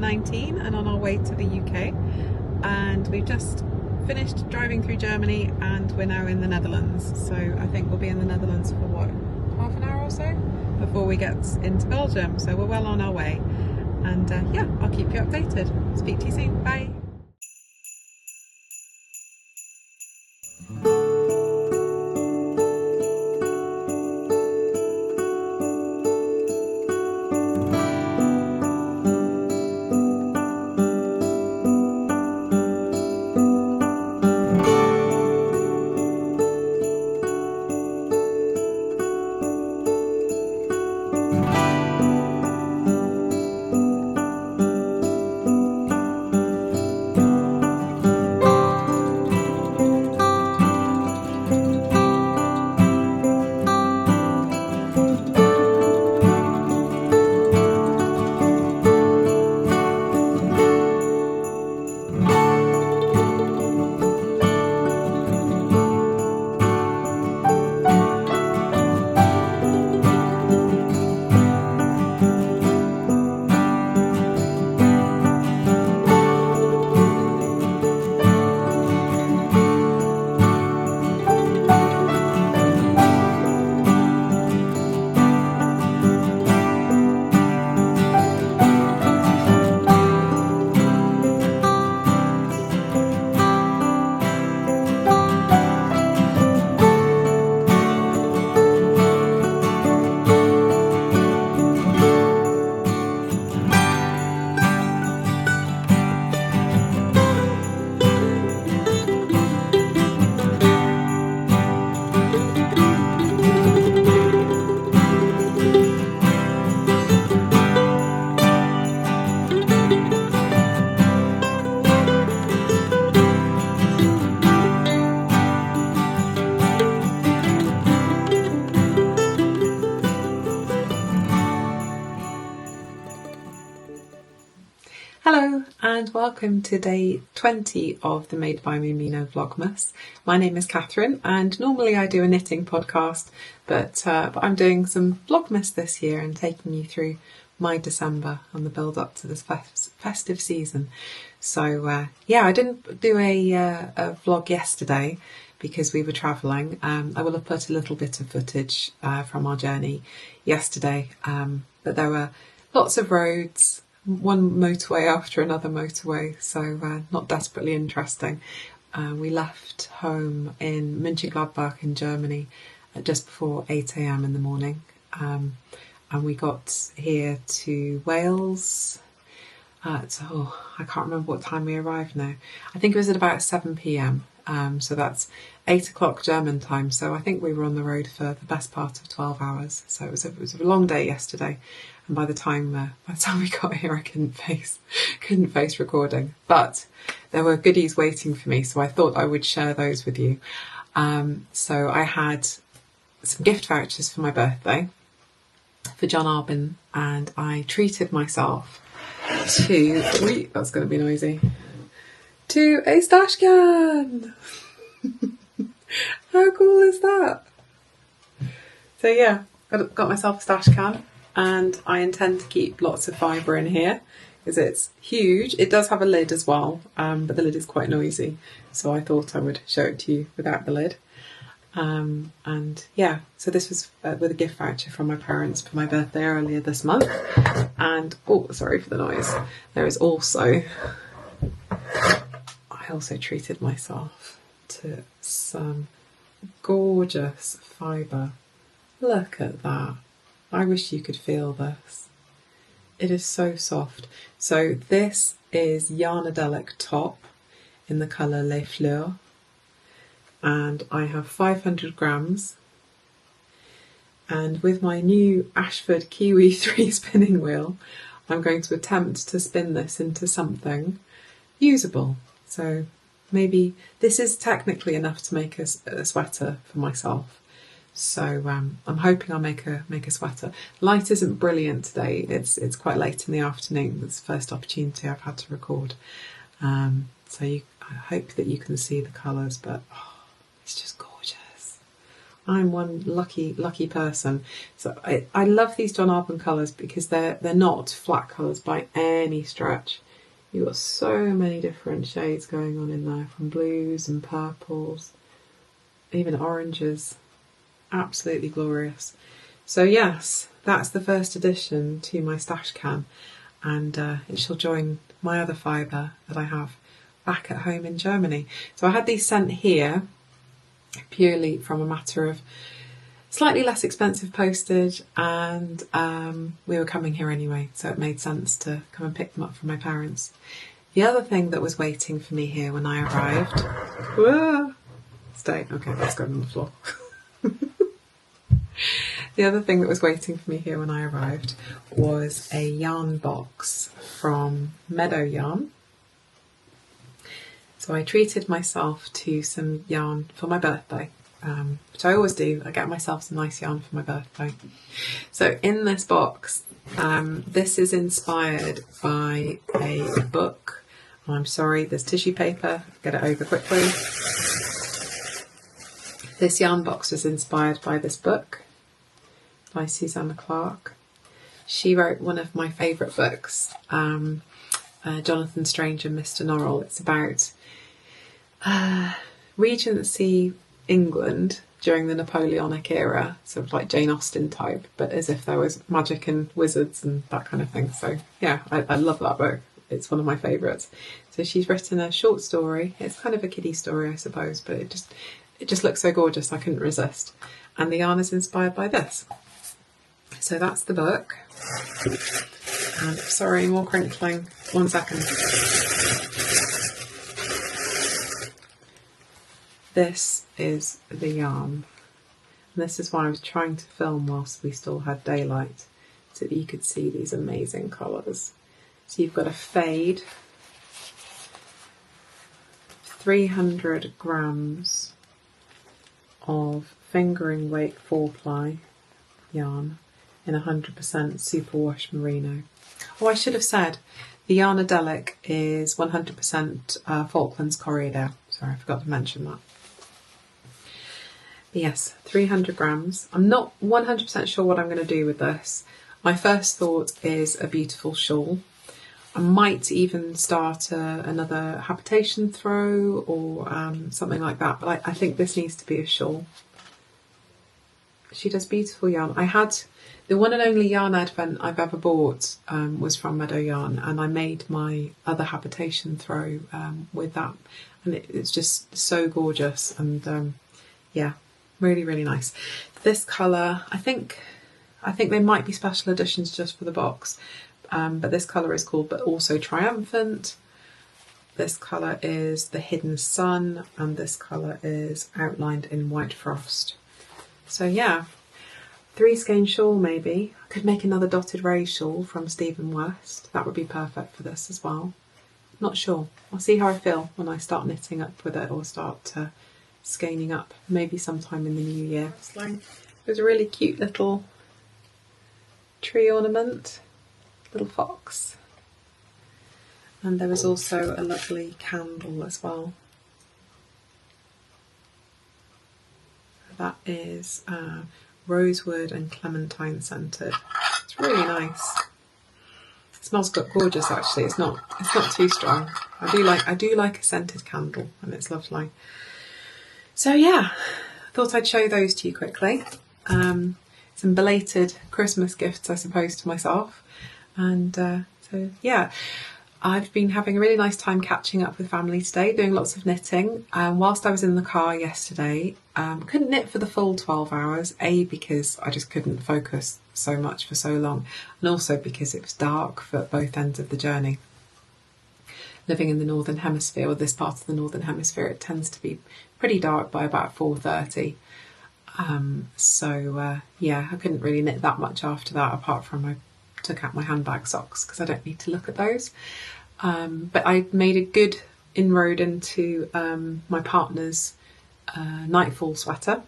2019 and on our way to the UK, and we've just finished driving through Germany and we're now in the Netherlands. So I think we'll be in the Netherlands for what, half an hour or so before we get into Belgium. So we're well on our way, and yeah, I'll keep you updated. Speak to you soon. Bye. Hello and welcome to day 20 of the MadeByMoomeeno Vlogmas. My name is Kathryn and normally I do a knitting podcast, but I'm doing some Vlogmas this year and taking you through my December and the build up to this festive season. So yeah, I didn't do a vlog yesterday because we were travelling. I will have put a little bit of footage from our journey yesterday, but there were lots of roads, one motorway after another motorway, so not desperately interesting. We left home in Mönchengladbach in Germany at just before 8 AM in the morning, and we got here to Wales at, I can't remember what time we arrived now. I think it was at about 7 PM, so that's 8 o'clock German time, so I think we were on the road for the best part of 12 hours. So it was a long day yesterday. And by the time we got here, I couldn't face recording. But there were goodies waiting for me, so I thought I would share those with you. So I had some gift vouchers for my birthday for John Arbin, and I treated myself to, that's going to be noisy, to a stash can. How cool is that? So yeah, got myself a stash can. And I intend to keep lots of fibre in here because it's huge. It does have a lid as well, but the lid is quite noisy. So I thought I would show it to you without the lid. And yeah, so this was with a gift voucher from my parents for my birthday earlier this month. And, oh, sorry for the noise. There is also, I also treated myself to some gorgeous fibre. Look at that. I wish you could feel this. It is so soft. So this is Yarnadelic top in the colour Les Fleurs, and I have 500 grams. And with my new Ashford Kiwi 3 spinning wheel, I'm going to attempt to spin this into something usable. So maybe this is technically enough to make a sweater for myself. So I'm hoping I'll make a sweater. Light isn't brilliant today. It's quite late in the afternoon. It's the first opportunity I've had to record. So I hope that you can see the colours, but it's just gorgeous. I'm one lucky person. So I love these John Arbon colours because they're not flat colours by any stretch. You've got so many different shades going on in there, from blues and purples, even oranges. Absolutely glorious. So yes, that's the first addition to my stash can, and it shall join my other fibre that I have back at home in Germany. So I had these sent here purely from a matter of slightly less expensive postage, and we were coming here anyway, so it made sense to come and pick them up from my parents. The other thing that was waiting for me here when I arrived... Whoa, stay. Okay, let's go on the floor. The other thing that was waiting for me here when I arrived was a yarn box from Meadow Yarn. So I treated myself to some yarn for my birthday, which I always do. I get myself some nice yarn for my birthday. So in this box, this is inspired by a book. Oh, I'm sorry, there's tissue paper. Get it over quickly. This yarn box was inspired by this book by Susanna Clarke. She wrote one of my favourite books, Jonathan Strange and Mr. Norrell. It's about Regency England during the Napoleonic era, sort of like Jane Austen type, but as if there was magic and wizards and that kind of thing. So yeah, I love that book. It's one of my favourites. So she's written a short story. It's kind of a kiddie story, I suppose, but it just looks so gorgeous, I couldn't resist. And the yarn is inspired by this. So that's the book. And sorry, more crinkling. 1 second. This is the yarn. And this is why I was trying to film whilst we still had daylight, so that you could see these amazing colours. So you've got a fade, 300 grams of fingering weight 4-ply yarn in 100% superwash merino. Oh, I should have said the Yarnadelic is 100% Falklands Corriedale. Sorry, I forgot to mention that. But yes, 300 grams. I'm not 100% sure what I'm going to do with this. My first thought is a beautiful shawl. I might even start another habitation throw or something like that, but I think this needs to be a shawl. She does beautiful yarn. I had the one and only yarn advent I've ever bought was from Meadow Yarn, and I made my other habitation throw with that, and it's just so gorgeous, and yeah, really, really nice. This colour, I think they might be special editions just for the box, but this colour is called But Also Triumphant. This colour is The Hidden Sun, and this colour is Outlined in White Frost. So yeah, 3 skein shawl maybe. I could make another dotted ray shawl from Stephen West. That would be perfect for this as well. Not sure. I'll see how I feel when I start knitting up with it or start skeining up. Maybe sometime in the new year. There's a really cute little tree ornament, little fox. And there is also a lovely candle as well. That is rosewood and clementine scented. It's really nice. It smells gorgeous actually. It's not too strong. I do like a scented candle, and it's lovely. So yeah, I thought I'd show those to you quickly. Some belated Christmas gifts, I suppose, to myself. And so yeah, I've been having a really nice time catching up with family today, doing lots of knitting. Whilst I was in the car yesterday, couldn't knit for the full 12 hours, because I just couldn't focus so much for so long, and also because it was dark for both ends of the journey. Living in the Northern Hemisphere, or this part of the Northern Hemisphere, it tends to be pretty dark by about 4:30. Yeah, I couldn't really knit that much after that, apart from I took out my handbag socks because I don't need to look at those. But I made a good inroad into my partner's nightfall sweater,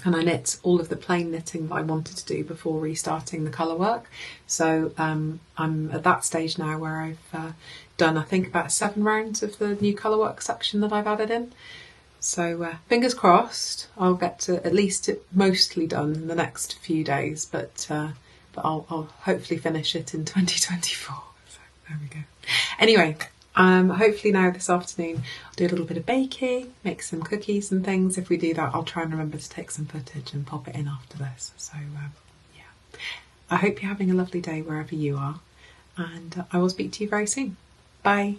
and I knit all of the plain knitting that I wanted to do before restarting the colour work. So I'm at that stage now where I've done, I think, about 7 rounds of the new colour work section that I've added in. So fingers crossed, I'll get to at least it mostly done in the next few days, but I'll hopefully finish it in 2024. So there we go. Anyway, hopefully now this afternoon I'll do a little bit of baking, make some cookies and things. If we do that, I'll try and remember to take some footage and pop it in after this. So yeah, I hope you're having a lovely day wherever you are, and I will speak to you very soon. Bye.